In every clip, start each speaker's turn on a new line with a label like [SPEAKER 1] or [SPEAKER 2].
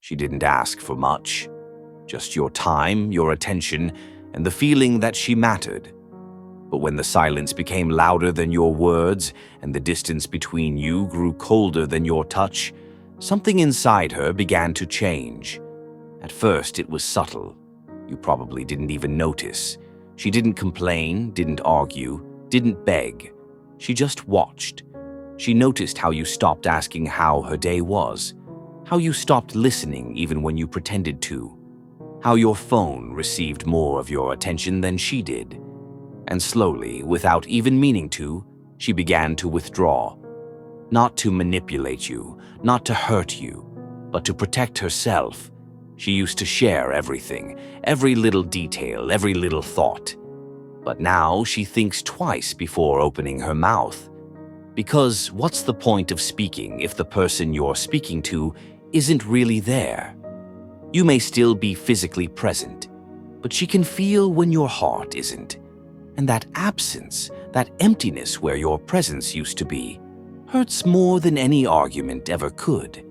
[SPEAKER 1] She didn't ask for much, just your time, your attention, and the feeling that she mattered. But when the silence became louder than your words and the distance between you grew colder than your touch, something inside her began to change. At first, it was subtle. You probably didn't even notice. She didn't complain, didn't argue, didn't beg. She just watched. She noticed how you stopped asking how her day was, how you stopped listening even when you pretended to, how your phone received more of your attention than she did. And slowly, without even meaning to, she began to withdraw. Not to manipulate you, not to hurt you, but to protect herself. She used to share everything, every little detail, every little thought. But now she thinks twice before opening her mouth. Because what's the point of speaking if the person you're speaking to isn't really there? You may still be physically present, but she can feel when your heart isn't. And that absence, that emptiness where your presence used to be, hurts more than any argument ever could.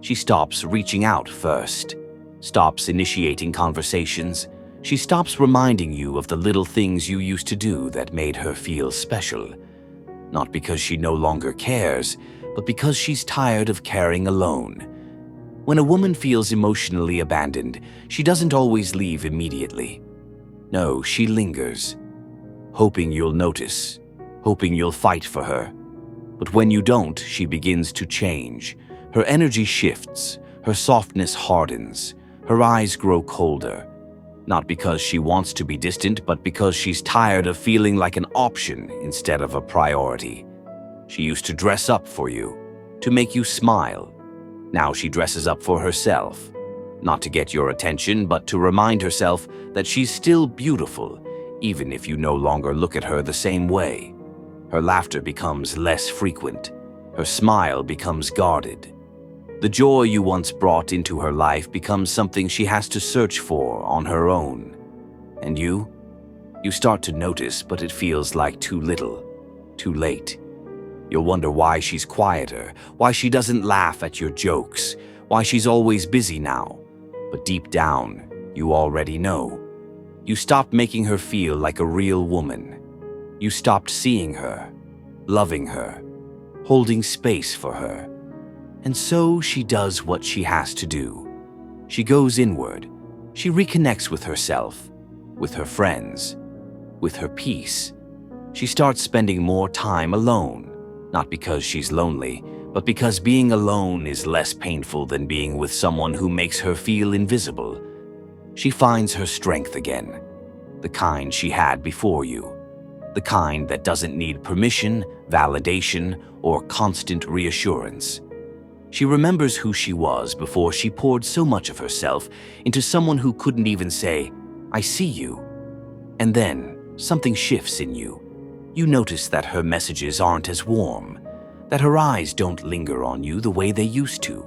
[SPEAKER 1] She stops reaching out first, stops initiating conversations. She stops reminding you of the little things you used to do that made her feel special. Not because she no longer cares, but because she's tired of caring alone. When a woman feels emotionally abandoned, she doesn't always leave immediately. No, she lingers, hoping you'll notice, hoping you'll fight for her. But when you don't, she begins to change. Her energy shifts, her softness hardens, her eyes grow colder. Not because she wants to be distant, but because she's tired of feeling like an option instead of a priority. She used to dress up for you, to make you smile. Now she dresses up for herself, not to get your attention, but to remind herself that she's still beautiful, even if you no longer look at her the same way. Her laughter becomes less frequent. Her smile becomes guarded. The joy you once brought into her life becomes something she has to search for on her own. And you start to notice, but it feels like too little, too late. You'll wonder why she's quieter, why she doesn't laugh at your jokes, why she's always busy now. But deep down, you already know. You stopped making her feel like a real woman. You stopped seeing her, loving her, holding space for her. And so she does what she has to do. She goes inward. She reconnects with herself, with her friends, with her peace. She starts spending more time alone, not because she's lonely, but because being alone is less painful than being with someone who makes her feel invisible. She finds her strength again, the kind she had before you. The kind that doesn't need permission, validation, or constant reassurance. She remembers who she was before she poured so much of herself into someone who couldn't even say, "I see you." And then, something shifts in you. You notice that her messages aren't as warm, that her eyes don't linger on you the way they used to,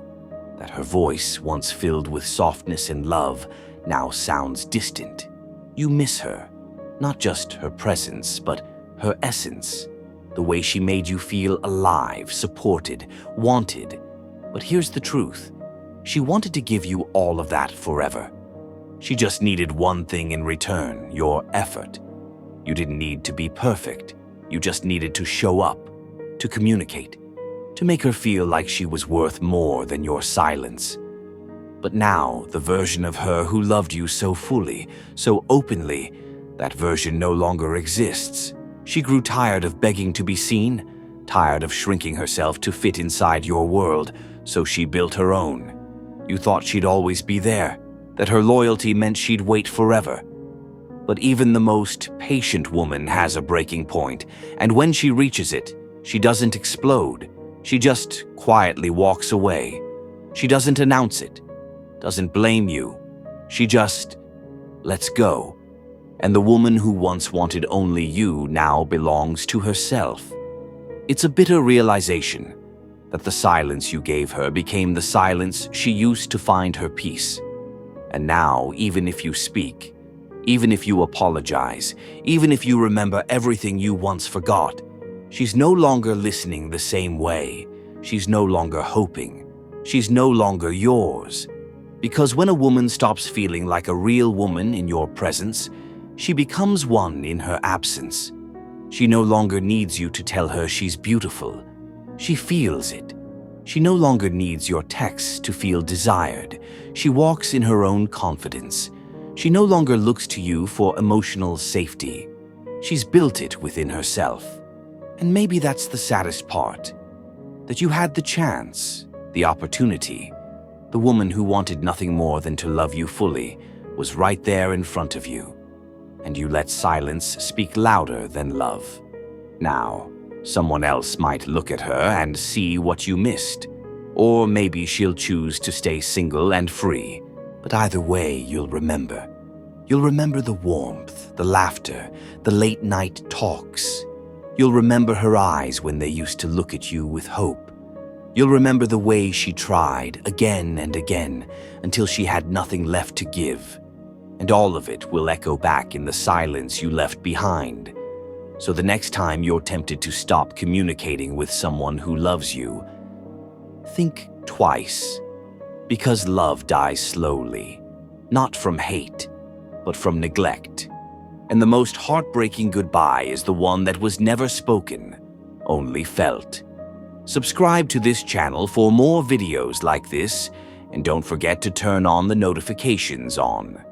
[SPEAKER 1] that her voice, once filled with softness and love, now sounds distant. You miss her. Not just her presence, but her essence, the way she made you feel alive, supported, wanted. But here's the truth. She wanted to give you all of that forever. She just needed one thing in return, your effort. You didn't need to be perfect. You just needed to show up, to communicate, to make her feel like she was worth more than your silence. But now, the version of her who loved you so fully, so openly, that version no longer exists. She grew tired of begging to be seen, tired of shrinking herself to fit inside your world, so she built her own. You thought she'd always be there, that her loyalty meant she'd wait forever. But even the most patient woman has a breaking point, and when she reaches it, she doesn't explode. She just quietly walks away. She doesn't announce it, doesn't blame you. She just lets go. And the woman who once wanted only you now belongs to herself. It's a bitter realization that the silence you gave her became the silence she used to find her peace. And now, even if you speak, even if you apologize, even if you remember everything you once forgot, she's no longer listening the same way. She's no longer hoping. She's no longer yours. Because when a woman stops feeling like a real woman in your presence, she becomes one in her absence. She no longer needs you to tell her she's beautiful. She feels it. She no longer needs your texts to feel desired. She walks in her own confidence. She no longer looks to you for emotional safety. She's built it within herself. And maybe that's the saddest part, that you had the chance, the opportunity. The woman who wanted nothing more than to love you fully was right there in front of you, and you let silence speak louder than love. Now, someone else might look at her and see what you missed, or maybe she'll choose to stay single and free. But either way, you'll remember. You'll remember the warmth, the laughter, the late-night talks. You'll remember her eyes when they used to look at you with hope. You'll remember the way she tried again and again until she had nothing left to give. And all of it will echo back in the silence you left behind. So the next time you're tempted to stop communicating with someone who loves you, think twice. Because love dies slowly, not from hate, but from neglect. And the most heartbreaking goodbye is the one that was never spoken, only felt. Subscribe to this channel for more videos like this, and don't forget to turn on the notifications on.